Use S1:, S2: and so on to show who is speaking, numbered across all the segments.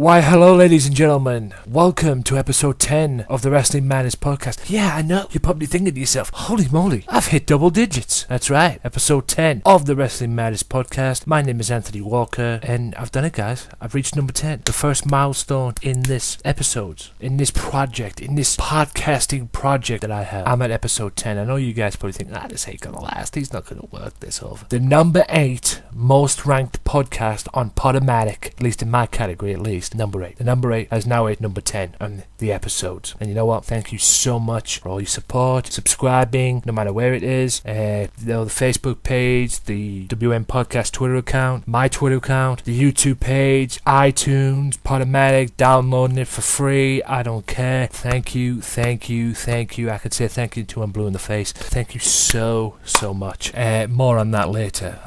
S1: Why, hello, ladies and gentlemen. Welcome to episode 10 of the Wrestling Madness podcast. Yeah, I know. You're probably thinking to yourself, holy moly, I've hit double digits. That's right, episode 10 of the Wrestling Madness podcast. My name is Anthony Walker, and I've done it, guys. I've reached number 10. The first milestone in this episode, in this project, in this podcasting project that I have. I'm at episode 10. I know you guys probably think, this ain't gonna last. He's not gonna work this over. The number 8 most ranked podcast on Podomatic, at least in my category, at least. Number 8. The number 8 has now hit number 10 on the episodes. And you know what? Thank you so much for all your support, subscribing, no matter where it is. The Facebook page, the WM Podcast Twitter account, my Twitter account, the YouTube page, iTunes, Podomatic, downloading it for free. I don't care. Thank you. I could say thank you till I'm blue in the face. Thank you so much. More on that later.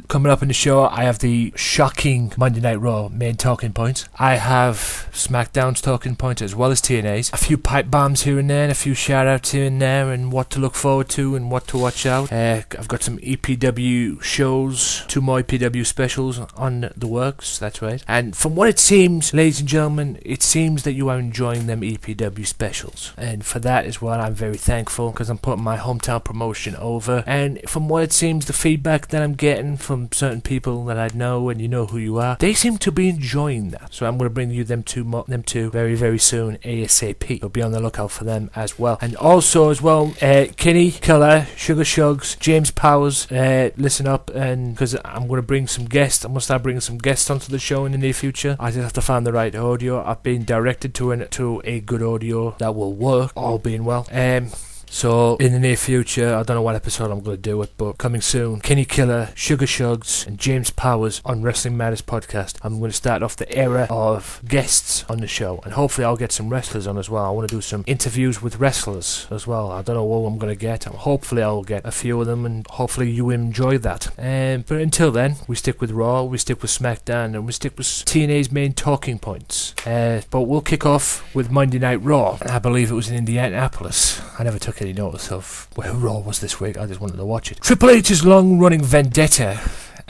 S1: Coming up in the show, I have the shocking Monday Night Raw main talking points. I have Smackdown's talking points as well as TNA's. A few pipe bombs here and there, and a few shout outs here and there, and what to look forward to and what to watch out. I've got some EPW shows, 2 more EPW specials on the works, that's right. And from what it seems, ladies and gentlemen, it seems that you are enjoying them EPW specials. And for that as well, I'm very thankful, because I'm putting my hometown promotion over. And from what it seems, the feedback that I'm getting from certain people that I know, and you know who you are, they seem to be enjoying that. So I'm going to bring you them two very soon, ASAP. So be on the lookout for them as well. And also as well, Kenny, Killer, Sugar Shugs, James Powers, listen up, and because I'm going to bring some guests. I'm going to start bringing some guests onto the show in the near future. I just have to find the right audio. I've been directed to a good audio that will work, all being well. So, in the near future, I don't know what episode I'm going to do it, but coming soon, Kenny Killer, Sugar Shugs, and James Powers on Wrestling Matters Podcast. I'm going to start off the era of guests on the show, and hopefully I'll get some wrestlers on as well. I want to do some interviews with wrestlers as well. I don't know what I'm going to get. Hopefully I'll get a few of them, and hopefully you enjoy that. But until then, we stick with Raw, we stick with Smackdown, and we stick with TNA's main talking points. But we'll kick off with Monday Night Raw. I believe it was in Indianapolis. I never took any notice of where Raw was this week. I just wanted to watch it. Triple H's long-running vendetta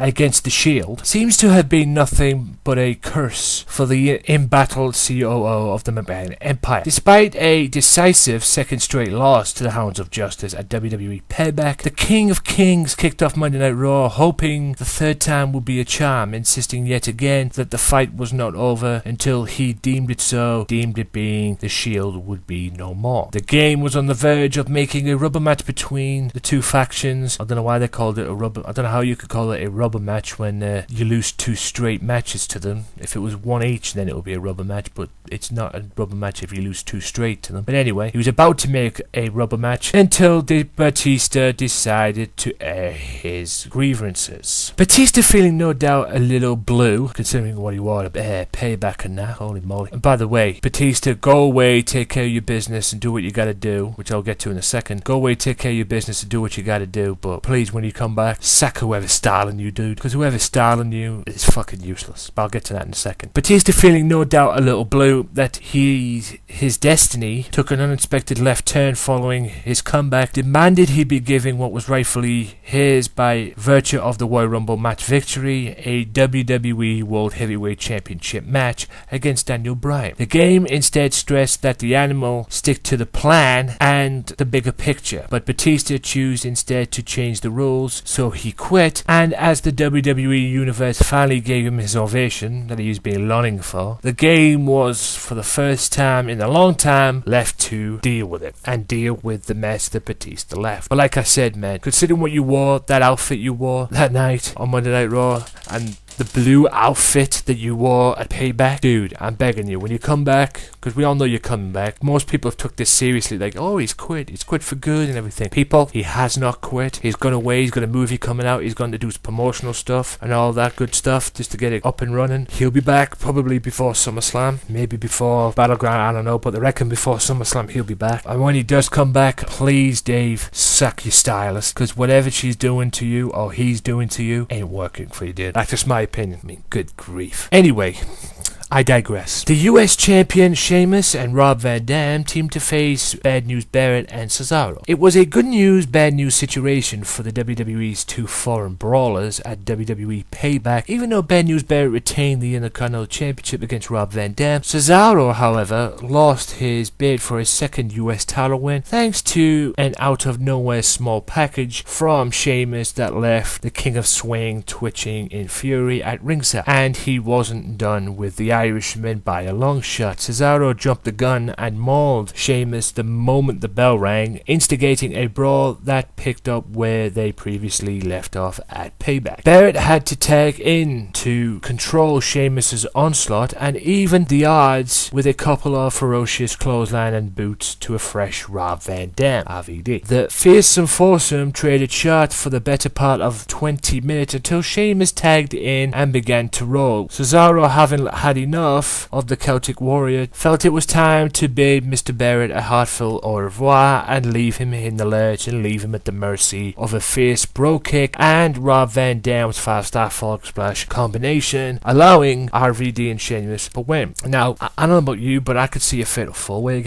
S1: against the Shield seems to have been nothing but a curse for the embattled COO of the McMahon Empire. Despite a decisive second straight loss to the Hounds of Justice at WWE Payback, the King of Kings kicked off Monday Night Raw, hoping the third time would be a charm, insisting yet again that the fight was not over until he deemed it so, deemed it being the Shield would be no more. The game was on the verge of making a rubber match between the two factions. I don't know why they called it a rubber. I don't know how you could call it a rubber match when you lose 2 straight matches to them. If it was 1 each, then it would be a rubber match, but it's not a rubber match if you lose 2 straight to them. But anyway, he was about to make a rubber match until Batista decided to air his grievances. Batista feeling no doubt a little blue, considering what he wore Payback and that. Holy moly. And by the way, Batista, go away, take care of your business and do what you gotta do, which I'll get to in a second. Go away, take care of your business and do what you gotta do, but please, when you come back, sack whoever's styling you, dude, because whoever's styling you is fucking useless. But I'll get to that in a second. Batista feeling no doubt a little blue that his destiny took an unexpected left turn following his comeback, demanded he be given what was rightfully his by virtue of the Royal Rumble match victory, a WWE World Heavyweight Championship match against Daniel Bryan. The game instead stressed that the animal stick to the plan and the bigger picture, but Batista chose instead to change the rules, so he quit, and as the WWE Universe finally gave him his ovation that he was been longing for, the game was, for the first time in a long time, left to deal with it, and deal with the mess that Batista left. But like I said, man, considering what you wore, that outfit you wore that night on Monday Night Raw, and the blue outfit that you wore at Payback, dude, I'm begging you, when you come back, because we all know you're coming back, most people have took this seriously, like, oh, he's quit for good and everything. People, he has not quit. He's gone away, he's got a movie coming out, he's going to do promotional stuff and all that good stuff just to get it up and running. He'll be back probably before SummerSlam, maybe before Battleground, I don't know, but I reckon before SummerSlam he'll be back. And when he does come back, please, Dave, sack your stylist, because whatever she's doing to you or he's doing to you ain't working for you, dude. That's just my opinion. I mean, good grief. Anyway, I digress. The US champion Sheamus and Rob Van Dam teamed to face Bad News Barrett and Cesaro. It was a good news, bad news situation for the WWE's two foreign brawlers at WWE Payback. Even though Bad News Barrett retained the Intercontinental Championship against Rob Van Dam, Cesaro, however, lost his bid for his second US title win thanks to an out-of-nowhere small package from Sheamus that left the King of Swing twitching in fury at ringside. And he wasn't done with the Irishman by a long shot. Cesaro jumped the gun and mauled Sheamus the moment the bell rang, instigating a brawl that picked up where they previously left off at Payback. Barrett had to tag in to control Sheamus's onslaught and even the odds with a couple of ferocious clothesline and boots to a fresh Rob Van Dam, RVD. The fearsome foursome traded shots for the better part of 20 minutes until Sheamus tagged in and began to roll. Cesaro, having had enough of the Celtic Warrior, felt it was time to bid Mr. Barrett a heartfelt au revoir and leave him in the lurch and leave him at the mercy of a fierce bro kick and Rob Van Dam's 5-star frog splash combination, allowing RVD and Sheamus to win. Now, I don't know about you, but I could see a fatal four-way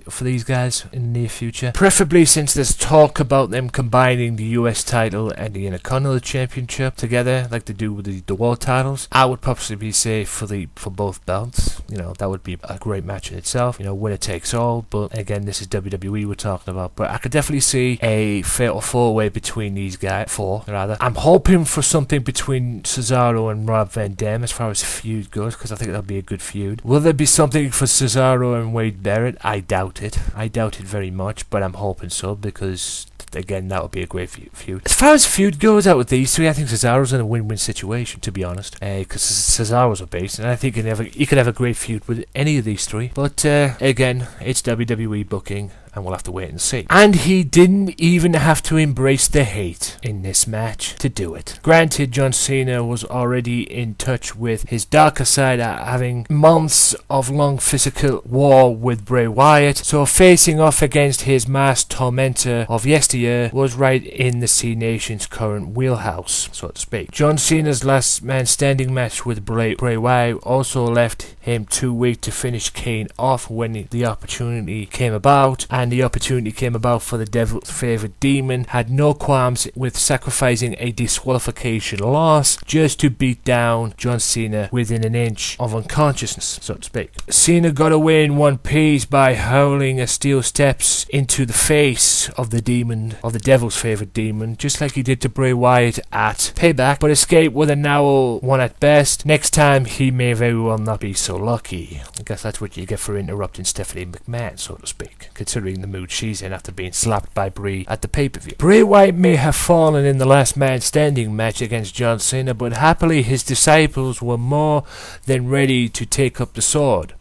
S1: for these guys in the near future. Preferably since there's talk about them combining the US title and the Intercontinental Championship together, like they do with the world titles. I would probably say for both belts. You know, that would be a great match in itself. You know, winner takes all. But again, this is WWE we're talking about. But I could definitely see a fatal four-way between these guys. I'm hoping for something between Cesaro and Rob Van Dam as far as feud goes, because I think that'll be a good feud. Will there be something for Cesaro and Wade Barrett? I doubt it. I doubt it very much, but I'm hoping so, because again, that would be a great feud. As far as feud goes out with these three, I think Cesaro's in a win-win situation, to be honest, because Cesaro's a base, and I think he could have a great feud with any of these three. But again, it's WWE booking, and we'll have to wait and see. And he didn't even have to embrace the hate in this match to do it. Granted, John Cena was already in touch with his darker side, having months of long physical war with Bray Wyatt, so facing off against his masked tormentor of yesteryear was right in the C Nation's current wheelhouse, so to speak. John Cena's last man standing match with Bray Wyatt also left him too weak to finish Kane off when the opportunity came about, and the opportunity came about for the Devil's favorite demon had no qualms with sacrificing a disqualification loss just to beat down John Cena within an inch of unconsciousness, so to speak. Cena got away in one piece by hurling a steel steps into the face of the demon, of the Devil's favorite demon, just like he did to Bray Wyatt at Payback, but escaped with a narrow one at best. Next time he may very well not be so lucky. I guess that's what you get for interrupting Stephanie McMahon, so to speak, considering the mood she's in after being slapped by Bray at the pay-per-view. Bray Wyatt may have fallen in the last man standing match against John Cena, but happily his disciples were more than ready to take up the sword.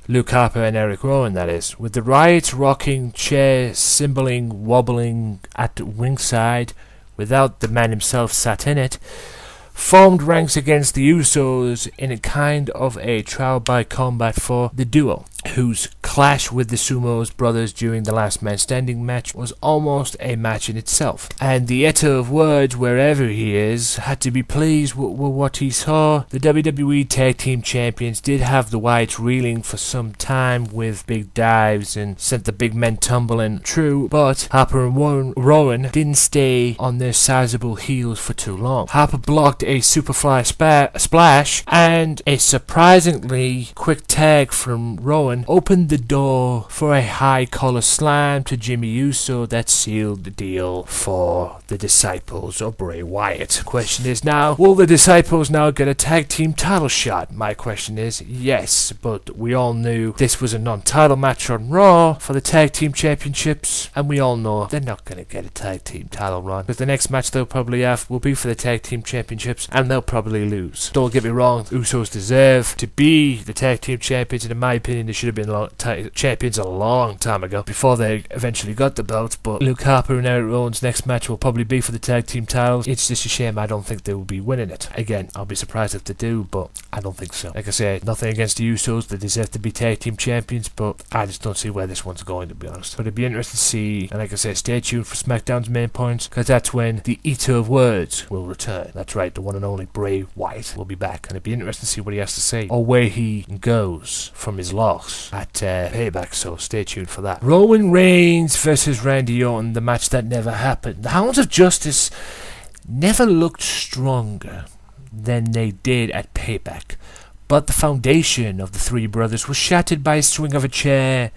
S1: Luke Harper and Eric Rowan, that is. With the Riots rocking chairs, cymbling, wobbling at the ringside, without the man himself sat in it, formed ranks against the Usos in a kind of a trial by combat for the duo, whose clash with the Sumo brothers during the last man standing match was almost a match in itself. And the eater of words, wherever he is, had to be pleased with what he saw. The WWE Tag Team Champions did have the Wyatts reeling for some time with big dives and sent the big men tumbling. True, but Harper and Rowan didn't stay on their sizable heels for too long. Harper blocked a Superfly splash, and a surprisingly quick tag from Rowan opened the door for a high collar slam to Jimmy Uso that sealed the deal for the disciples of Bray Wyatt. Question is now, will the disciples now get a tag team title shot? My question is yes, but we all knew this was a non-title match on Raw for the tag team championships, and we all know they're not going to get a tag team title run, because the next match they'll probably have will be for the tag team championships, and they'll probably lose. Don't get me wrong, Usos deserve to be the tag team champions, and in my opinion they should have have been champions a long time ago, before they eventually got the belts. But Luke Harper and Eric Rowan's next match will probably be for the tag team titles. It's just a shame I don't think they will be winning it. Again, I'll be surprised if they do, but I don't think so. Like I said, nothing against the Usos, they deserve to be tag team champions, but I just don't see where this one's going, to be honest. But it'd be interesting to see, and like I said, stay tuned for SmackDown's main points, because that's when the Eater of Words will return. That's right, the one and only Bray Wyatt will be back, and it'd be interesting to see what he has to say, or where he goes from his loss at Payback, so stay tuned for that. Roman Reigns versus Randy Orton, the match that never happened. The Hounds of Justice never looked stronger than they did at Payback, but the foundation of the three brothers was shattered by a swing of a chair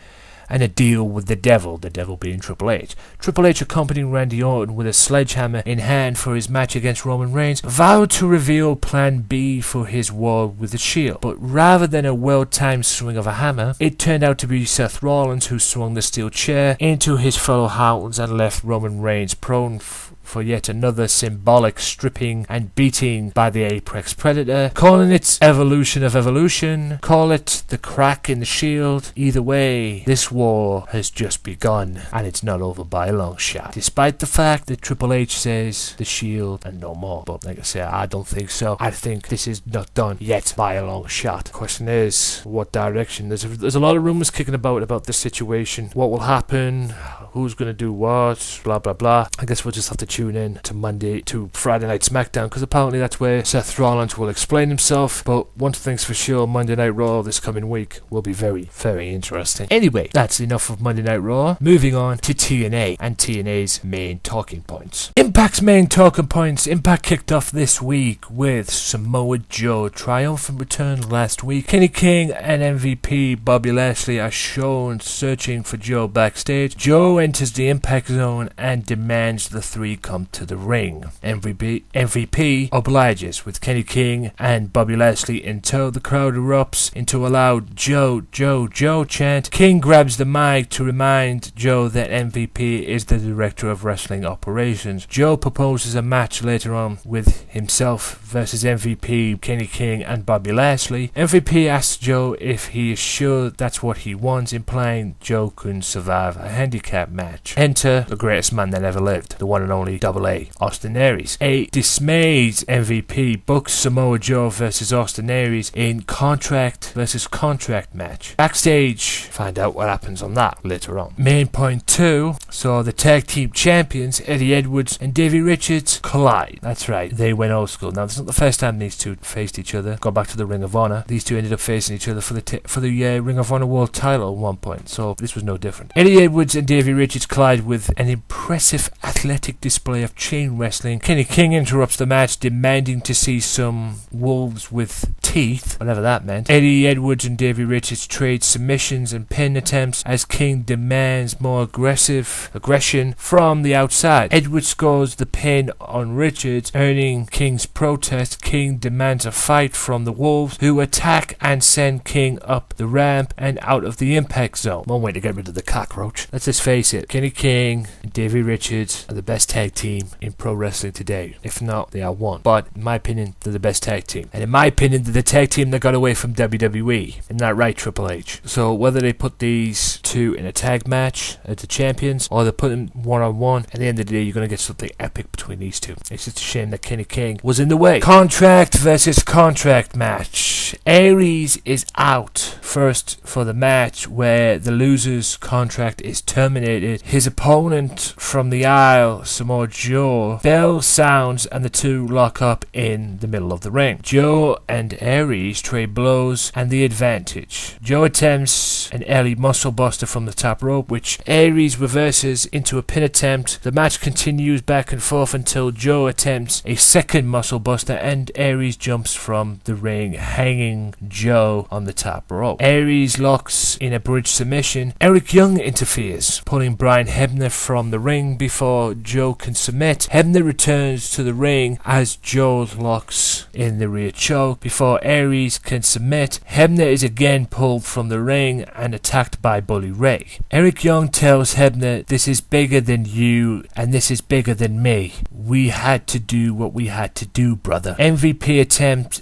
S1: and a deal with the devil being Triple H. Triple H, accompanying Randy Orton with a sledgehammer in hand for his match against Roman Reigns, vowed to reveal plan B for his war with the Shield. But rather than a well-timed swing of a hammer, it turned out to be Seth Rollins who swung the steel chair into his fellow Hounds and left Roman Reigns prone for yet another symbolic stripping and beating by the Apex Predator. Calling it evolution of evolution, call it the crack in the Shield. Either way, this war has just begun, and it's not over by a long shot. Despite the fact that Triple H says the Shield and no more. But like I say, I don't think so. I think this is not done yet by a long shot. The question is, what direction? There's a lot of rumours kicking about this situation. What will happen? Who's going to do what? Blah, blah, blah. I guess we'll just have to tune in to Friday Night Smackdown, because apparently that's where Seth Rollins will explain himself. But one thing's for sure, Monday Night Raw this coming week will be very, very interesting. Anyway, that's enough of Monday Night Raw. Moving on to TNA and TNA's main talking points. Impact's main talking points. Impact kicked off this week with Samoa Joe triumphant return last week. Kenny King and MVP Bobby Lashley are shown searching for Joe backstage. Joe enters the Impact Zone and demands the three come to the ring. MVP obliges with Kenny King and Bobby Lashley in tow. The crowd erupts into a loud Joe, Joe, Joe chant. King grabs the mic to remind Joe that MVP is the director of wrestling operations. Joe proposes a match later on with himself versus MVP, Kenny King and Bobby Lashley. MVP asks Joe if he is sure that's what he wants, implying Joe couldn't survive a handicap match. Enter the greatest man that ever lived, the one and only Double A, Austin Aries. A dismayed MVP books Samoa Joe versus Austin Aries in contract versus contract match. Backstage, find out what happens on that later on. Main point 2 saw the tag team champions Eddie Edwards and Davey Richards collide. That's right, they went old school. Now, this is not the first time these two faced each other. Go back to the Ring of Honor. These two ended up facing each other for the Ring of Honor World title at one point, so this was no different. Eddie Edwards and Davey Richards collide with an impressive athletic display of chain wrestling. Kenny King interrupts the match, demanding to see some wolves with teeth, whatever that meant. Eddie Edwards and Davey Richards trade submissions and pin attempts as King demands more aggression from the outside. Edwards scores the pin on Richards, earning King's protest. King demands a fight from the wolves, who attack and send King up the ramp and out of the Impact Zone. One way to get rid of the cockroach. Let's just face it, Kenny King and Davey Richards are the best tag team in pro wrestling today. If not, they are one. But in my opinion, they're the best tag team. And in my opinion, they're the tag team that got away from WWE. Isn't that right, Triple H? So whether they put these two in a tag match as the champions, or they put them one-on-one, at the end of the day, you're going to get something epic between these two. It's just a shame that Kenny King was in the way. Contract versus contract match. Aries is out first for the match where the loser's contract is terminated. His opponent from the aisle, Samoa Joe, bell sounds and the two lock up in the middle of the ring. Joe and Aries trade blows and the advantage. Joe attempts an early muscle buster from the top rope, which Aries reverses into a pin attempt. The match continues back and forth until Joe attempts a second muscle buster and Aries jumps from the ring, hanging Joe on the top rope. Aries locks in a bridge submission. Eric Young interferes, pulling pulling Brian Hebner from the ring before Joe can submit. Hebner returns to the ring as Joe locks in the rear choke before Aries can submit. Hebner is again pulled from the ring and attacked by Bully Ray. Eric Young tells Hebner, "This is bigger than you and this is bigger than me. We had to do what we had to do, brother." MVP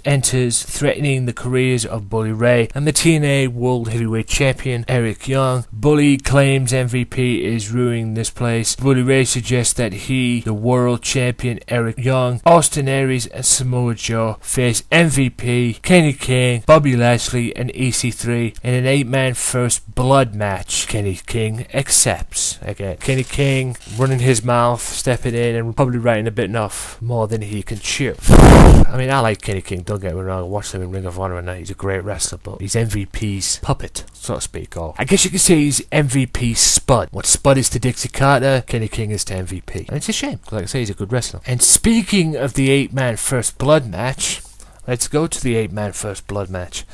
S1: enters, threatening the careers of Bully Ray and the TNA World Heavyweight Champion Eric Young. Bully claims MVP is ruining this place. Bully Ray suggests that he, the World Champion Eric Young, Austin Aries and Samoa Joe face MVP, Kenny King, Bobby Lashley and EC3 in an 8-man first blood match. Kenny King accepts. Again, Kenny King running his mouth, stepping in and probably writing a bit enough more than he can chew. I mean, I like Kenny King, don't get me wrong. I watched him in Ring of Honor and he's a great wrestler, but he's MVP's puppet, so to speak. Or I guess you could say he's MVP's Spud. What Spud is to Dixie Carter, Kenny King is to MVP. And it's a shame, because like I say, he's a good wrestler. And speaking of the 8-man first blood match, let's go to the 8-man first blood match.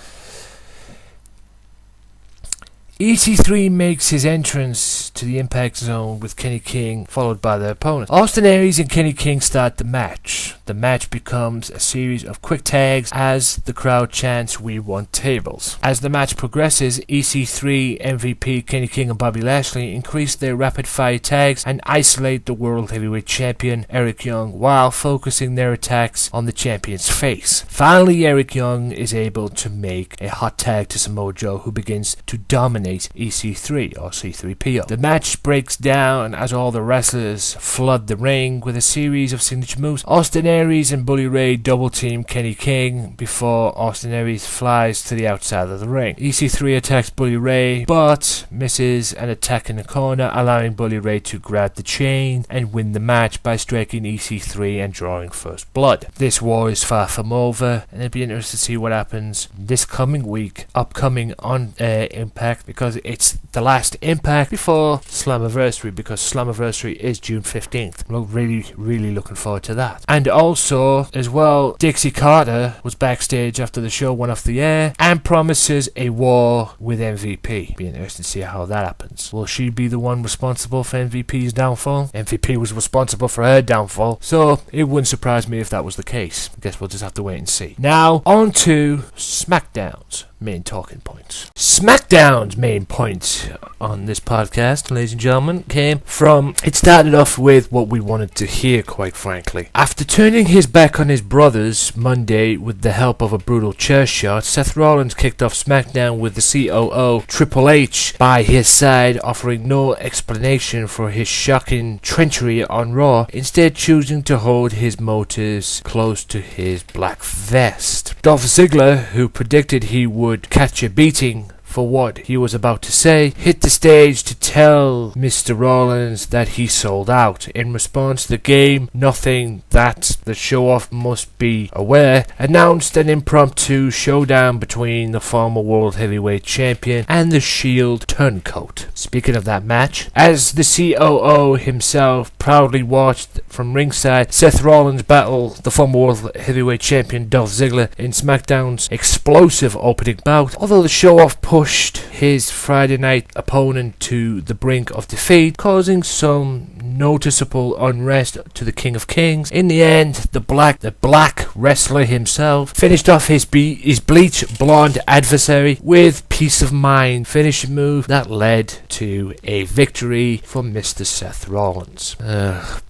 S1: EC3 makes his entrance to the Impact Zone with Kenny King, followed by their opponents. Austin Aries and Kenny King start the match. The match becomes a series of quick tags as the crowd chants, "We want tables." As the match progresses, EC3, MVP, Kenny King and Bobby Lashley increase their rapid fire tags and isolate the World Heavyweight Champion Eric Young while focusing their attacks on the champion's face. Finally, Eric Young is able to make a hot tag to Samoa Joe, who begins to dominate EC3 or C3PO. The match breaks down as all the wrestlers flood the ring with a series of signature moves. Austin Aries and Bully Ray double team Kenny King before Austin Aries flies to the outside of the ring. EC3 attacks Bully Ray but misses an attack in the corner, allowing Bully Ray to grab the chain and win the match by striking EC3 and drawing first blood. This war is far from over, and it'll be interesting to see what happens this coming week, upcoming on Impact, because it's the last Impact before Slammiversary, because Slammiversary is June 15th. I'm really looking forward to that. And also, as well, Dixie Carter was backstage after the show went off the air and promises a war with MVP. Be interesting to see how that happens. Will she be the one responsible for MVP's downfall? MVP was responsible for her downfall, so it wouldn't surprise me if that was the case. I guess we'll just have to wait and see. Now, on to Smackdown's main talking points. Smackdown's main point on this podcast, ladies and gentlemen, came from, it started off with what we wanted to hear, quite frankly. After turning his back on his brothers Monday with the help of a brutal chair shot, Seth Rollins kicked off Smackdown with the COO Triple H by his side, offering no explanation for his shocking treachery on Raw, instead choosing to hold his motives close to his black vest. Dolph Ziggler, who predicted he would catch a beating for what he was about to say, hit the stage to tell Mr. Rollins that he sold out. In response, the game, nothing that the show-off must be aware, announced an impromptu showdown between the former World Heavyweight Champion and the Shield Turncoat. Speaking of that match, as the COO himself proudly watched from ringside Seth Rollins battle the former World Heavyweight Champion Dolph Ziggler in SmackDown's explosive opening bout, although the show-off pushed his Friday night opponent to the brink of defeat, causing some noticeable unrest to the King of Kings. In the end, the black wrestler himself finished off his bleach blonde adversary with peace of mind finishing move that led to a victory for Mr. Seth Rollins.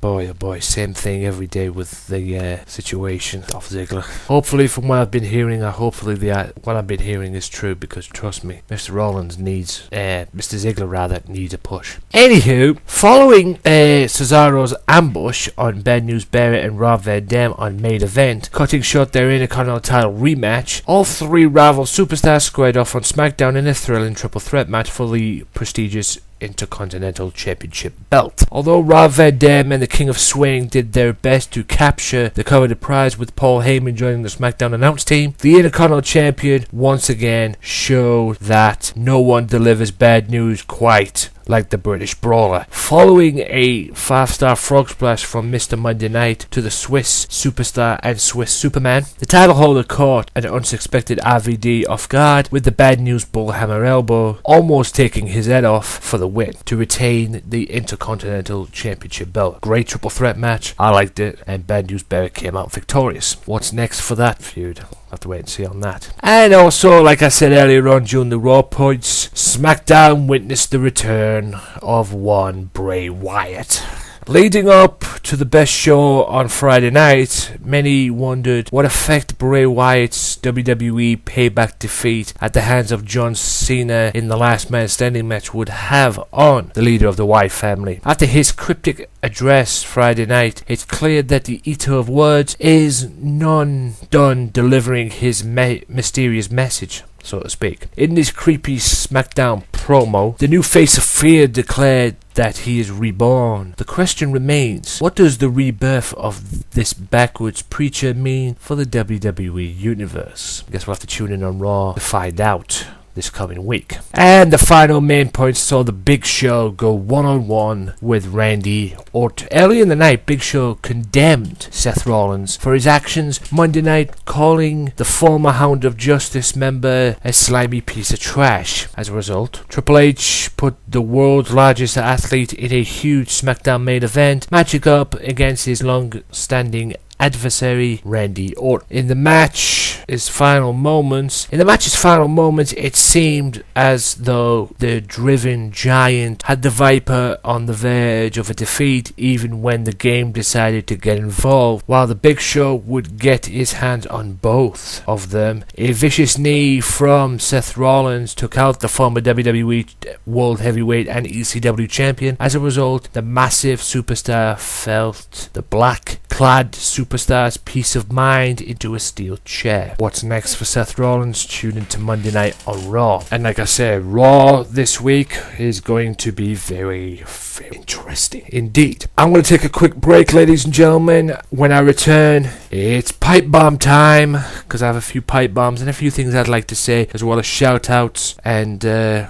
S1: Boy oh boy, same thing every day with the situation of Ziggler. Hopefully, from what I've been hearing, what I've been hearing is true, because trust me, Mr. Rollins needs, Mr. Ziggler rather, needs a push. Anywho, following Cesaro's ambush on Bad News Barrett and Rob Van Dam on main event, cutting short their Intercontinental title rematch, all three rival superstars squared off on SmackDown in a thrilling triple threat match for the prestigious Intercontinental Championship belt. Although Rob Van Dam and the King of Swing did their best to capture the coveted prize, with Paul Heyman joining the SmackDown announce team, the Intercontinental Champion once again showed that no one delivers bad news quite like the British Brawler. Following a 5-star frog splash from Mr. Monday Night to the Swiss Superstar and Swiss Superman, the title holder caught an unsuspected RVD off guard with the bad news bullhammer elbow, almost taking his head off for the win to retain the Intercontinental Championship belt. Great triple threat match, I liked it, and Bad News Barry came out victorious. What's next for that feud? Have to wait and see on that. And also, like I said earlier on during the Raw points, Smackdown witnessed the return of one Bray Wyatt. Leading up to the best show on Friday night, many wondered what effect Bray Wyatt's WWE Payback defeat at the hands of John Cena in the Last Man Standing match would have on the leader of the Wyatt family. After his cryptic address Friday night, it's clear that the Eater of Words is none done delivering his mysterious message, so to speak. In this creepy Smackdown promo, the new face of fear declared that he is reborn. The question remains, what does the rebirth of this backwards preacher mean for the WWE Universe? I guess we'll have to tune in on Raw to find out this coming week. And the final main point saw the Big Show go one-on-one with Randy Orton. Early in the night, Big Show condemned Seth Rollins for his actions Monday night, calling the former Hound of Justice member a slimy piece of trash. As a result, Triple H put the world's largest athlete in a huge SmackDown main event, matching up against his long-standing adversary Randy Orton. In the match's final moments, it seemed as though the driven giant had the Viper on the verge of a defeat even when the game decided to get involved, while the Big Show would get his hands on both of them. A vicious knee from Seth Rollins took out the former WWE World Heavyweight and ECW champion. As a result, the massive superstar felt the black-clad superstar's peace of mind into a steel chair. What's next for Seth Rollins? Tune into Monday night on Raw. And like I said, Raw this week is going to be very, very interesting indeed. I'm going to take a quick break, ladies and gentlemen. When I return, it's pipe bomb time, because I have a few pipe bombs and a few things I'd like to say, as well as shout outs and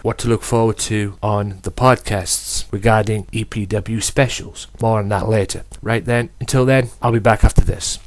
S1: what to look forward to on the podcasts regarding EPW specials. More on that later. Right then, until then, I'll be back after this.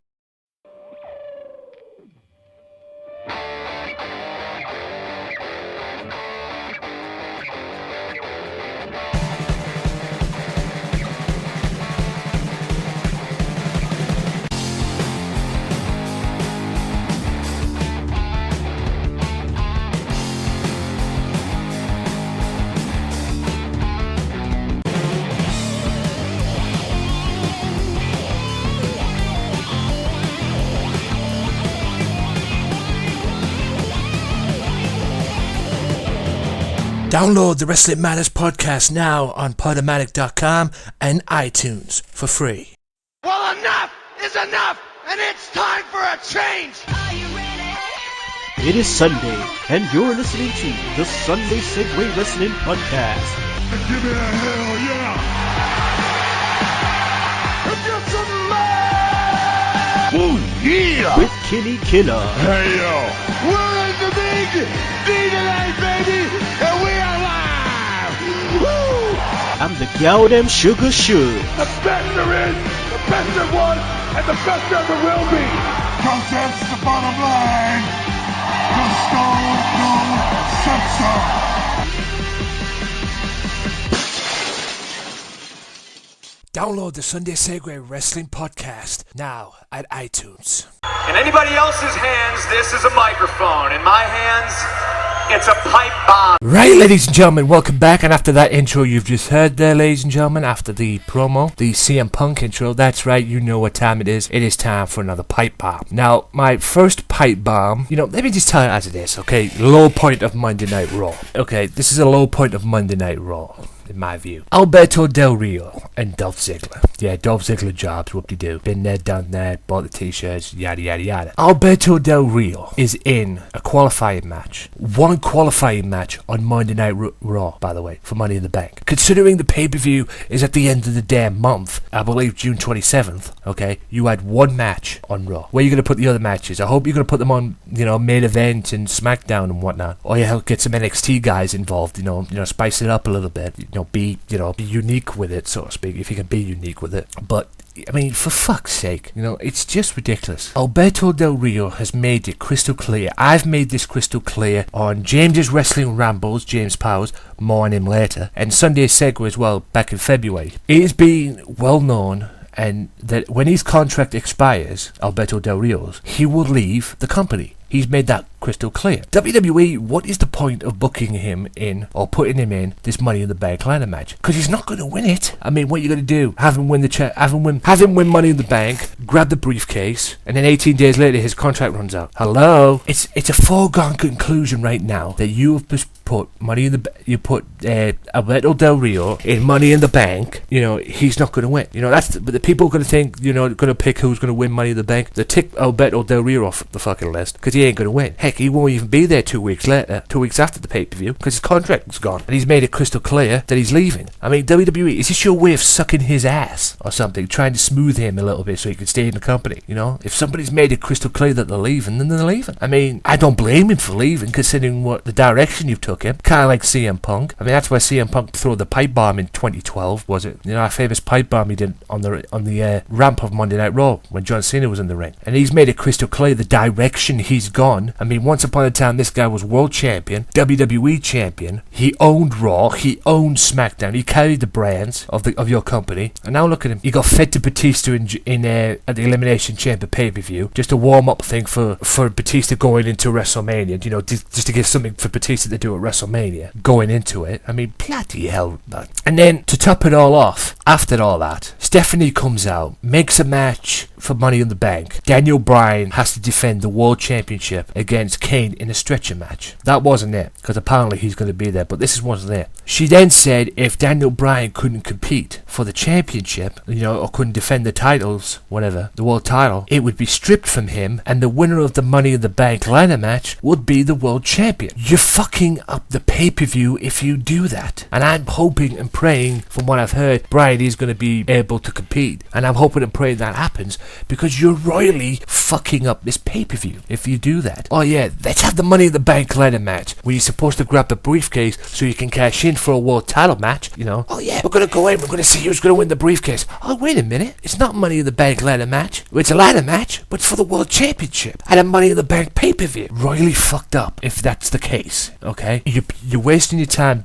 S1: Download the Wrestling Matters podcast now on Podomatic.com and iTunes for free.
S2: Well, enough is enough, and it's time for a change! Are you ready?
S3: It is Sunday, and you're listening to the Sunday Segue Wrestling Podcast.
S2: Give me a hell yeah! Get some man! Ooh, yeah!
S3: With Kenny Killer.
S2: Hey, yo! We're in the big D tonight, baby! And we are live! Woo!
S3: I'm the Goddamn Sugar Shoe.
S2: The best there is, the best there was, and the best there ever will be! Cause that's the bottom line! The Stone Cold Simpson!
S1: Download the Sunday Segue Wrestling Podcast now at iTunes.
S4: In anybody else's hands, this is a microphone. In my hands, it's a pipe bomb.
S1: Right, ladies and gentlemen, welcome back. And after that intro you've just heard there, ladies and gentlemen, after the promo, the CM Punk intro, that's right, you know what time it is. It is time for another pipe bomb. Now, my first pipe bomb, let me just tell you as it is, okay? Low point of Monday Night Raw. Okay, this is a low point of Monday Night Raw, in my view. Alberto Del Rio and Dolph Ziggler. Yeah, Dolph Ziggler jobs, whoop-de-doo. Been there, done that, bought the t-shirts, yada yada yada. Alberto Del Rio is in a qualifying match. One qualifying match on Monday Night Raw, by the way, for Money in the Bank. Considering the pay-per-view is at the end of the damn month, I believe June 27th, okay, you had one match on Raw. Where are you going to put the other matches? I hope you're going to put them on, main event and SmackDown and whatnot. Or you get some NXT guys involved, spice it up a little bit. be unique with it, so to speak, if you can be unique with it. But I mean, for fuck's sake, it's just ridiculous. Alberto Del Rio has made it crystal clear. I've made this crystal clear on James's Wrestling Rambles, James Powers, more on him later, and Sunday Segue as well, back in February. It has been well known, and that when his contract expires, Alberto Del Rio's, he will leave the company. He's made that crystal clear. WWE, what is the point of booking him in or putting him in this Money in the Bank ladder match? Because he's not going to win it. I mean, what are you going to do? Have him win win Money in the Bank, grab the briefcase, and then 18 days later his contract runs out. Hello? It's a foregone conclusion right now that you have put Alberto Del Rio in Money in the Bank. He's not going to win. But the people are going to think, going to pick who's going to win Money in the Bank. They tick Alberto Del Rio off the fucking list because he ain't going to win. Heck, he won't even be there 2 weeks later, 2 weeks after the pay-per-view, because his contract's gone. And he's made it crystal clear that he's leaving. I mean, WWE, is this your way of sucking his ass or something? Trying to smooth him a little bit so he can stay in the company, If somebody's made it crystal clear that they're leaving, then they're leaving. I mean, I don't blame him for leaving, considering what the direction you took him. Kind of like CM Punk. I mean, that's why CM Punk threw the pipe bomb in 2012, was it? Our famous pipe bomb he did on the ramp of Monday Night Raw when John Cena was in the ring. And he's made it crystal clear the direction he's gone. I mean, once upon a time, this guy was world champion, WWE champion. He owned Raw. He owned Smackdown. He carried the brands of your company. And now look at him. He got fed to Batista at the Elimination Chamber pay-per-view. Just a warm-up thing for Batista going into WrestleMania. Just to give something for Batista to do at WrestleMania. Going into it. I mean, bloody hell, man. And then, to top it all off, after all that, Stephanie comes out, makes a match for Money in the Bank. Daniel Bryan has to defend the World Championship against Kane in a stretcher match. That wasn't it, because apparently he's going to be there, but this wasn't it. She then said if Daniel Bryan couldn't compete for the championship, or couldn't defend the titles, whatever, the world title, it would be stripped from him, and the winner of the Money in the Bank ladder match would be the world champion. You're fucking up the pay-per-view if you do that. And I'm hoping and praying, from what I've heard, Bryan is going to be able to compete. And I'm hoping and praying that happens, because you're royally fucking up this pay-per-view if you do that. Oh yeah, let's have the Money in the Bank ladder match where you're supposed to grab the briefcase so you can cash in for a world title match, Oh yeah, we're going to go in, we're going to see who's going to win the briefcase. Oh, wait a minute, it's not Money in the Bank ladder match. It's a ladder match, but it's for the world championship and a Money in the Bank pay-per-view. Royally fucked up if that's the case, okay? You're wasting your time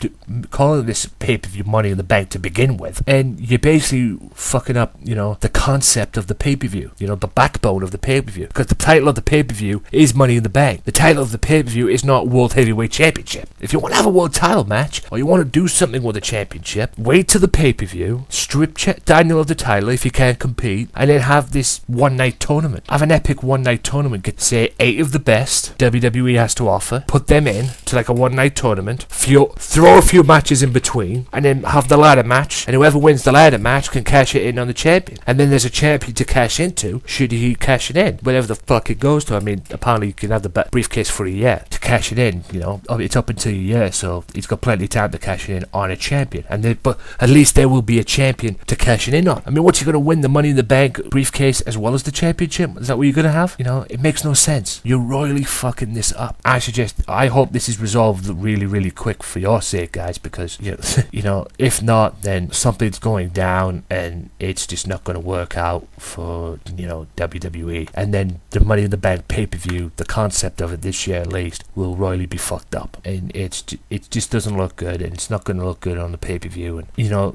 S1: calling this pay-per-view Money in the Bank to begin with, and you're basically fucking up, the concept of the pay-per-view, the backbone of the pay-per-view, because the title of the pay-per-view is Money in the Bank. The title of the pay-per-view is not World Heavyweight Championship. If you want to have a world title match, or you want to do something with a championship, wait till the pay-per-view, strip Daniel of the title if you can't compete, and then have this one-night tournament. Have an epic one-night tournament. Get, say, 8 of the best WWE has to offer, put them in to like a one-night tournament, throw a few matches in between, and then have the ladder match, and whoever wins the ladder match can cash it in on the champion. And then there's a champion to cash into, should he cash it in, whatever the fuck it goes to. I mean, apparently you can have the briefcase for a year to cash it in, it's up until a year, so he's got plenty of time to cash it in on a champion. But at least there will be a champion to cash it in on. I mean, what's he going to win, the Money in the Bank briefcase as well as the championship? Is that what you're going to have? It makes no sense. You're royally fucking this up. I hope this is resolved really, really quick for your sake, guys, because, if not, then something's going down and it's just not going to work out for, WWE. And then the Money in the Bank pay-per-view, the concept of it this year at least, will royally be fucked up. And it just doesn't look good, and it's not going to look good on the pay-per-view. And,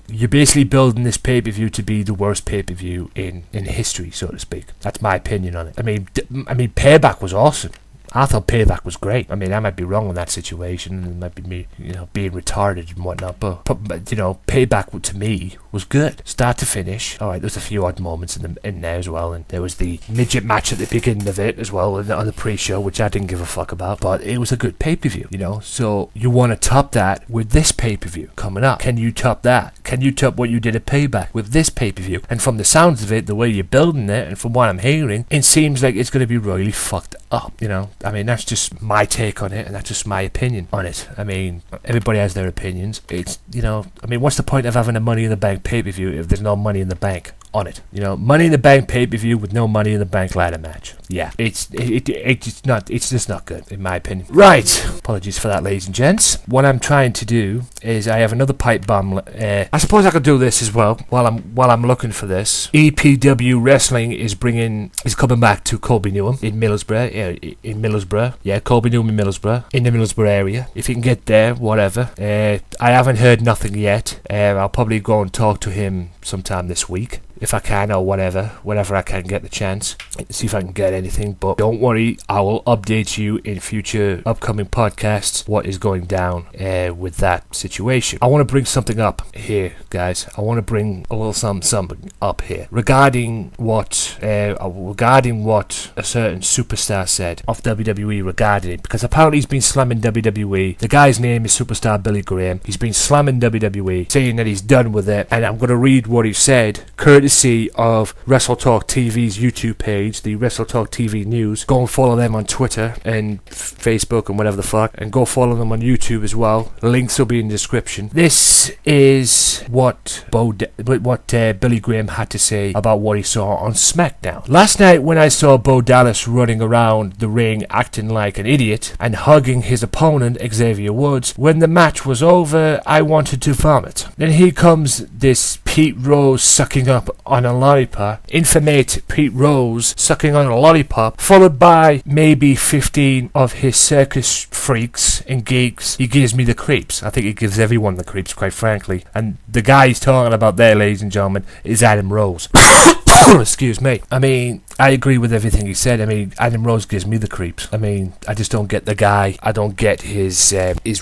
S1: you're basically building this pay-per-view to be the worst pay-per-view in history, so to speak. That's my opinion on it. I mean, Payback was awesome. I thought Payback was great. I mean, I might be wrong in that situation. It might be me, being retarded and whatnot. But Payback to me was good, start to finish. All right, there's a few odd moments in there as well, and there was the midget match at the beginning of it as well on the pre-show, which I didn't give a fuck about. But it was a good pay-per-view, So you want to top that with this pay-per-view coming up. Can you top that? Can you top what you did at Payback with this pay-per-view? And from the sounds of it, the way you're building it, and from what I'm hearing, it seems like it's going to be really fucked up. I mean, that's just my take on it, and that's just my opinion on it. I mean, everybody has their opinions. It's, what's the point of having a Money in the Bank pay-per-view if there's no Money in the Bank on it. You know, Money in the Bank pay-per-view with no Money in the Bank ladder match. Yeah, it's just not good, in my opinion. Right, apologies for that, ladies and gents. What I'm trying to do is I have another pipe bomb. I suppose I could do this as well while I'm looking for this. EPW Wrestling is coming back to Colby Newham in Middlesbrough. Yeah, Colby Newham in Middlesbrough, in the Middlesbrough area. If you can get there, whatever. I haven't heard nothing yet. I'll probably go and talk to him sometime this week, if I can, or whenever I can get the chance, see if I can get anything. But don't worry, I will update you in future upcoming podcasts what is going down with that situation. I want to bring something up here, guys. I want to bring a little something up here regarding what a certain superstar said of WWE regarding it, because apparently he's been slamming WWE. The guy's name is Superstar Billy Graham. He's been slamming WWE, saying that he's done with it, and I'm going to read what he said, courtesy of Wrestle Talk TV's YouTube page, the Wrestle Talk TV News. Go and follow them on Twitter and Facebook and whatever the fuck, and go follow them on YouTube as well. Links will be in the description. This is what Billy Graham had to say about what he saw on Smackdown. Last night when I saw Bo Dallas running around the ring acting like an idiot and hugging his opponent Xavier Woods, when the match was over, I wanted to vomit. Then here comes this Pete Rose sucking up on a lollipop, infamate Pete Rose sucking on a lollipop, followed by maybe 15 of his circus freaks and geeks. He gives me the creeps. I think he gives everyone the creeps, quite frankly. And the guy he's talking about there, ladies and gentlemen, is Adam Rose. Excuse me. I mean, I agree with everything he said. I mean, Adam Rose gives me the creeps. I mean, I just don't get the guy. I don't get his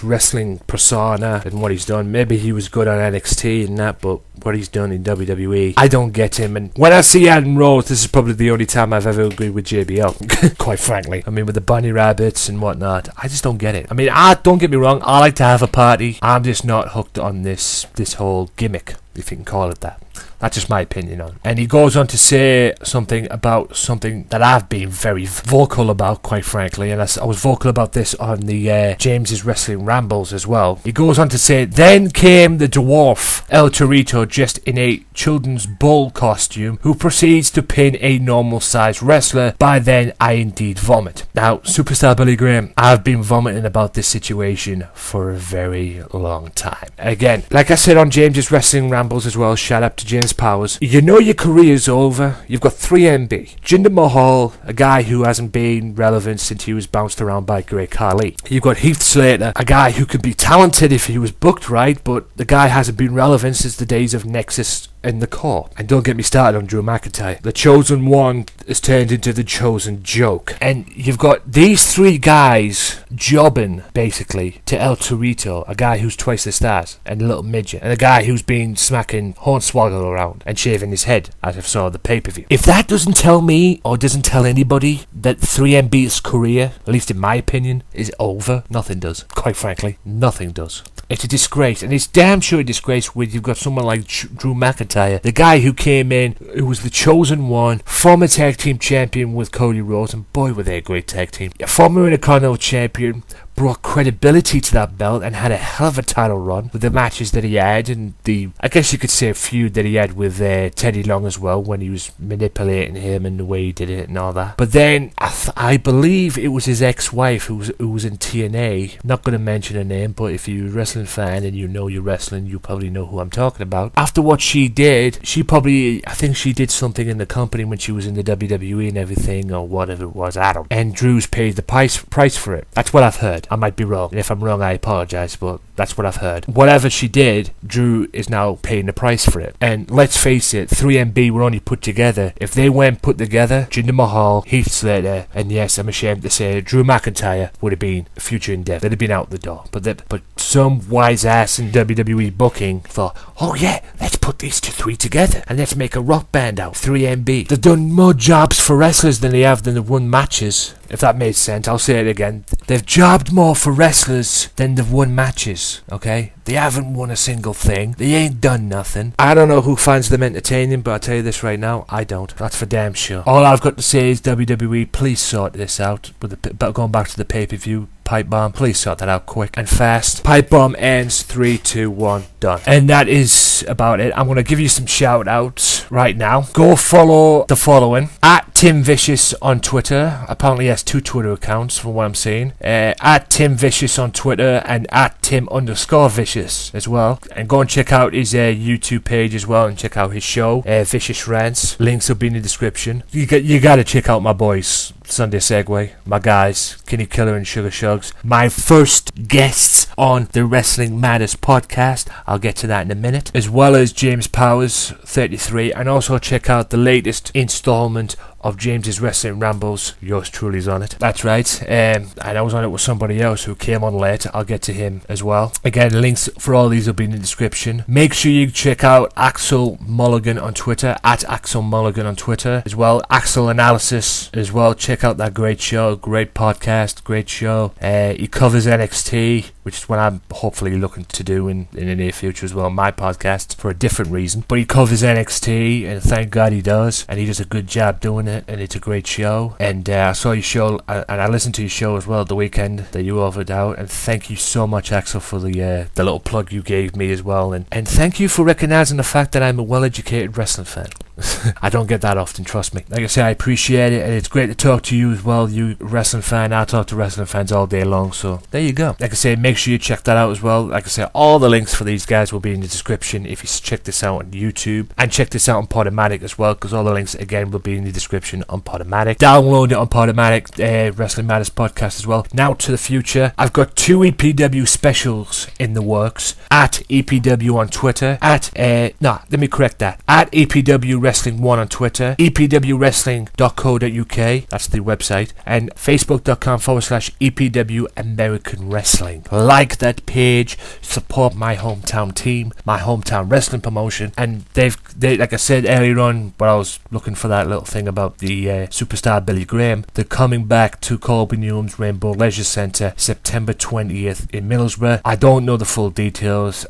S1: wrestling persona and what he's done. Maybe he was good on NXT and that, but what he's done in WWE, I don't get him. And when I see Adam Rose, this is probably the only time I've ever agreed with JBL, quite frankly. I mean, with the bunny rabbits and whatnot, I just don't get it. I mean, don't get me wrong, I like to have a party. I'm just not hooked on this whole gimmick, if you can call it that. That's just my opinion on it. And he goes on to say something about something that I've been very vocal about, quite frankly, and I was vocal about this on the James's Wrestling Rambles as well. He goes on to say, then came the dwarf El Torito dressed in a children's bull costume, who proceeds to pin a normal sized wrestler. By then I indeed vomit. Now, Superstar Billy Graham, I've been vomiting about this situation for a very long time. Again, like I said on James's Wrestling Rambles as well, shout out to James Powers. You know your career's over. You've got 3MB, Jinder Mahal, a guy who hasn't been relevant since he was bounced around by Great Khali. You've got Heath Slater, a guy who could be talented if he was booked right, but the guy hasn't been relevant since the days of Nexus in the core. And don't get me started on Drew McIntyre. The Chosen One is turned into the Chosen Joke. And you've got these three guys jobbing, basically, to El Torito, a guy who's twice the stars, and a little midget, and a guy who's been smacking Hornswoggle around and shaving his head, as I saw the pay-per-view. If that doesn't tell me, or doesn't tell anybody, that 3MB's career, at least in my opinion, is over, nothing does. Quite frankly, nothing does. It's a disgrace, and it's damn sure a disgrace when you've got someone like Drew McIntyre, the guy who came in, who was the Chosen One, former tag team champion with Cody Rhodes, and boy were they a great tag team. Former Intercontinental champion, brought credibility to that belt and had a hell of a title run with the matches that he had, and I guess you could say a feud that he had with Teddy Long as well, when he was manipulating him and the way he did it and all that. But then I believe it was his ex-wife who was in TNA. Not going to mention her name, but if you're a wrestling fan and you know you're wrestling, you probably know who I'm talking about. After what she did, I think she did something in the company when she was in the WWE and everything, or whatever it was, I don't. And Drew's paid the price for it. That's what I've heard. I might be wrong, and if I'm wrong I apologise, but that's what I've heard. Whatever she did, Drew is now paying the price for it. And let's face it, 3MB were only put together. If they weren't put together, Jinder Mahal, Heath Slater, and yes, I'm ashamed to say, Drew McIntyre would have been a future endeavour. They'd have been out the door. But some wise ass in WWE booking thought, oh yeah, let's put these three together and let's make a rock band out, 3MB. They've done more jobs for wrestlers than they've won matches. If that made sense, I'll say it again. They've jobbed more for wrestlers than they've won matches, okay? They haven't won a single thing. They ain't done nothing. I don't know who finds them entertaining, but I'll tell you this right now, I don't. That's for damn sure. All I've got to say is WWE, please sort this out. Going back to the pay-per-view, pipe bomb. Please sort that out quick and fast. Pipe bomb ends 3, 2, 1, done. And that is about it. I'm going to give you some shout outs right now. Go follow the following: at Tim Vicious on Twitter. Apparently he has 2 Twitter accounts from what I'm seeing. At Tim Vicious on Twitter and at Tim_Vicious as well. And go and check out his YouTube page as well and check out his show, Vicious Rants. Links will be in the description. You gotta check out my boys, Sunday Segue, my guys, Kenny Killer and Sugar Shugs, my first guests on the Wrestling Matters podcast. I'll get to that in a minute. As well as James Powers, 33, and also check out the latest installment of James's Wrestling Rambles. Yours truly's on it. That's right. And I was on it with somebody else who came on late. I'll get to him as well. Again, links for all these will be in the description. Make sure you check out Axel Mulligan on Twitter, at Axel Mulligan on Twitter as well. Axel Analysis as well. Check out that great show, great podcast, great show. He covers NXT, which is what I'm hopefully looking to do in the near future as well, my podcast, for a different reason. But he covers NXT, and thank God he does, and he does a good job doing it, and it's a great show. And I saw your show, and I listened to your show as well the weekend that you offered out, and thank you so much, Axel, for the little plug you gave me as well, and thank you for recognising the fact that I'm a well-educated wrestling fan. I don't get that often, trust me. Like I say, I appreciate it, and it's great to talk to you as well, you wrestling fan. I talk to wrestling fans all day long, so there you go. Like I say, make sure you check that out as well. Like I say, all the links for these guys will be in the description if you check this out on YouTube, and check this out on Podomatic as well, because all the links again will be in the description on Podomatic. Download it on Podomatic, Wrestling Matters podcast as well. Now to the future, I've got 2 EPW specials in the works. At EPW on Twitter, at let me correct that, at EPW Wrestling 1 on Twitter, epwwrestling.co.uk, that's the website, and facebook.com/EPW American Wrestling. Like that page, support my hometown team, my hometown wrestling promotion, and they like I said earlier on, but I was looking for that little thing about the superstar Billy Graham. They're coming back to Colby Newham's Rainbow Leisure Centre September 20th in Middlesbrough. I don't know the full details.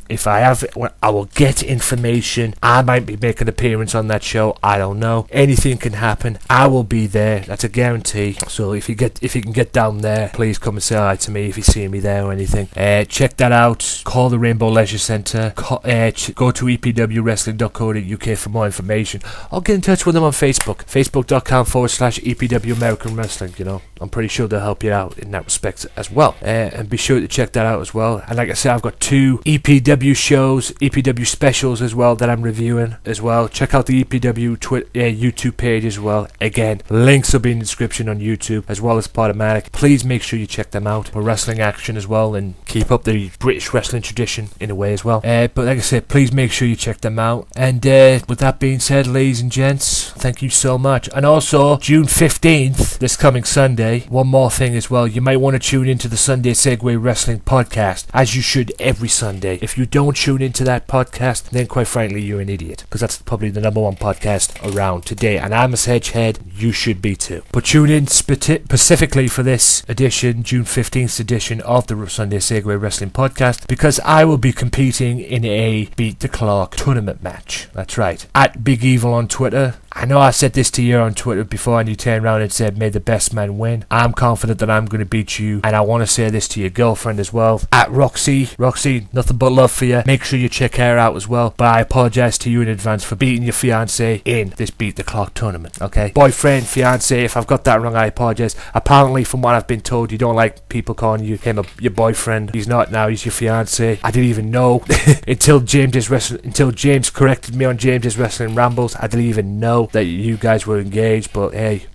S1: If I have, I will get information. I might be making a appearance on that show. I don't know. Anything can happen. I will be there. That's a guarantee. So if you can get down there, please come and say hi to me if you see me there or anything. Check that out. Call the Rainbow Leisure Centre. Go to epwwrestling.co.uk for more information. Or get in touch with them on Facebook. Facebook.com/EPW American Wrestling. You know, I'm pretty sure they'll help you out in that respect as well. And be sure to check that out as well. And like I said, I've got 2 EPW shows, EPW specials as well that I'm reviewing as well. Check out the EPW YouTube page as well. Again, links will be in the description on YouTube as well as Podomatic. Please make sure you check them out for wrestling action as well, and keep up the British wrestling tradition in a way as well. But like I said, please make sure you check them out. And with that being said, ladies and gents, thank you so much. And also, June 15th, this coming Sunday, one more thing as well. You might want to tune into the Sunday Segue Wrestling podcast, as you should every Sunday. If you don't tune into that podcast, then quite frankly, you're an idiot, because that's probably the #1 podcast around today, and I'm a Sedgehead. You should be too. But tune in specifically for this edition, June 15th edition of the Sunday Segue Wrestling podcast, because I will be competing in a Beat the Clock tournament match. That's right. At Big Evil on Twitter. I know I said this to you on Twitter before, and you turned around and said, may the best man win. I'm confident that I'm going to beat you, and I want to say this to your girlfriend as well. At Roxxie, nothing but love for you. Make sure you check her out as well. But I apologise to you in advance for beating your fiancé in this Beat the Clock tournament, okay? Boyfriend, fiancé, if I've got that wrong, I apologise. Apparently, from what I've been told, you don't like people calling you your boyfriend. He's not now, he's your fiancé. I didn't even know until James corrected me on James's Wrestling Rambles. I didn't even know that you guys were engaged, but hey,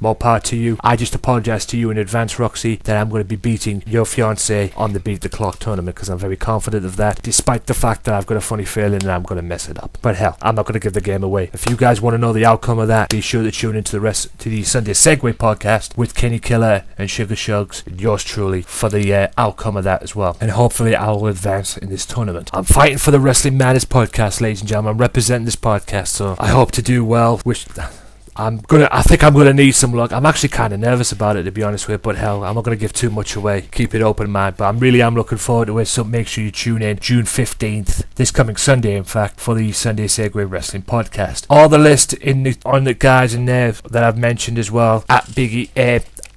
S1: more power to you. I just apologise to you in advance, Roxxie, that I'm going to be beating your fiancé on the Beat the Clock tournament, because I'm very confident of that, despite the fact that I've got a funny feeling that I'm going to mess it up. But hell, I'm not going to give the game away. If you guys want to know the outcome of that, be sure to tune into the Sunday Segue podcast with Kenny Killer and Sugar Shugs, and yours truly, for the outcome of that as well. And hopefully I will advance in this tournament. I'm fighting for the Wrestling Matters podcast, ladies and gentlemen. I'm representing this podcast, so I hope to do well. I think I'm gonna need some luck. I'm actually kind of nervous about it, to be honest with you, but hell, I'm not gonna give too much away. Keep it open, man. But I'm looking forward to it. So make sure you tune in June 15th, this coming Sunday, in fact, for the Sunday Segue Wrestling podcast. All the list on the guys in there that I've mentioned as well. At Biggie,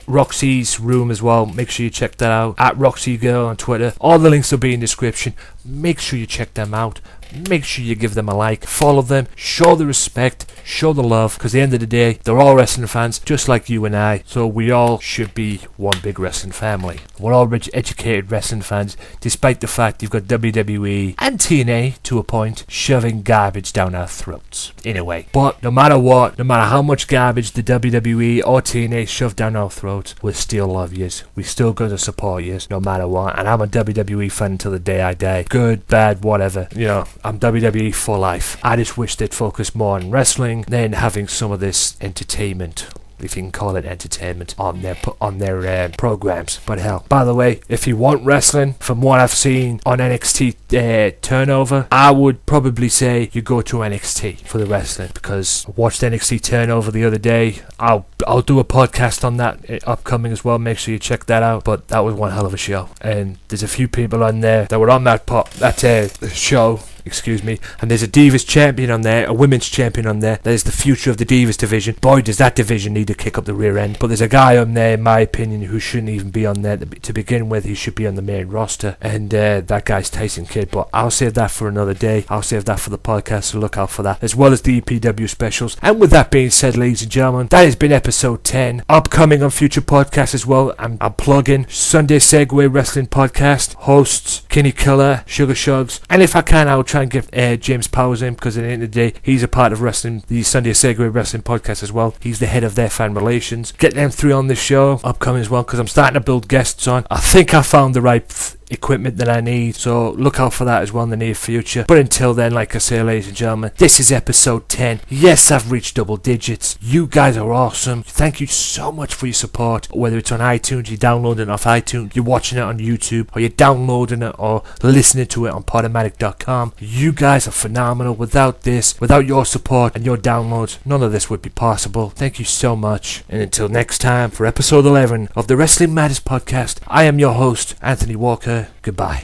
S1: Roxxie's room as well. Make sure you check that out at Roxxie Girl on Twitter. All the links will be in the description. Make sure you check them out. Make sure you give them a like, follow them, show the respect, show the love, because at the end of the day, they're all wrestling fans, just like you and I, so we all should be one big wrestling family. We're all educated wrestling fans, despite the fact you've got WWE and TNA, to a point, shoving garbage down our throats, in a way. But no matter what, no matter how much garbage the WWE or TNA shove down our throats, we still love yous. We still going to support yous, no matter what, and I'm a WWE fan until the day I die. Good, bad, whatever, you know. I'm WWE for life. I just wish they'd focus more on wrestling than having some of this entertainment, if you can call it entertainment, on their programs. But hell, by the way, if you want wrestling, from what I've seen on NXT turnover, I would probably say you go to NXT for the wrestling, because I watched NXT turnover the other day. I'll do a podcast on that upcoming as well. Make sure you check that out. But that was one hell of a show, and there's a few people on there that were on that show. Excuse me, and there's a Divas champion on there, a women's champion on there. There's the future of the Divas division. Boy, does that division need to kick up the rear end. But there's a guy on there, in my opinion, who shouldn't even be on there to begin with. He should be on the main roster, and that guy's Tyson Kidd. But I'll save that for another day. I'll save that for the podcast, so look out for that, as well as the EPW specials. And with that being said, ladies and gentlemen, that has been episode 10. Upcoming on future podcasts as well, I'm plugging Sunday Segue Wrestling Podcast, hosts Kenny Killer, Sugar Shugs, and if I can, I'll try and get James Powers in, because at the end of the day, he's a part of wrestling, the Sunday Segue Wrestling Podcast as well. He's the head of their fan relations. Get them three on this show upcoming as well, because I'm starting to build guests on. I think I found the right equipment that I need, so look out for that as well in the near future. But until then, like I say, ladies and gentlemen, this is episode 10. Yes, I've reached double digits. You guys are awesome. Thank you so much for your support, whether it's on iTunes, you're downloading it off iTunes, you're watching it on YouTube, or you're downloading it or listening to it on Podomatic.com. You guys are phenomenal. Without this, without your support and your downloads, none of this would be possible. Thank you so much, and until next time, for episode 11 of the Wrestling Matters Podcast, I am your host, Anthony Walker. Goodbye.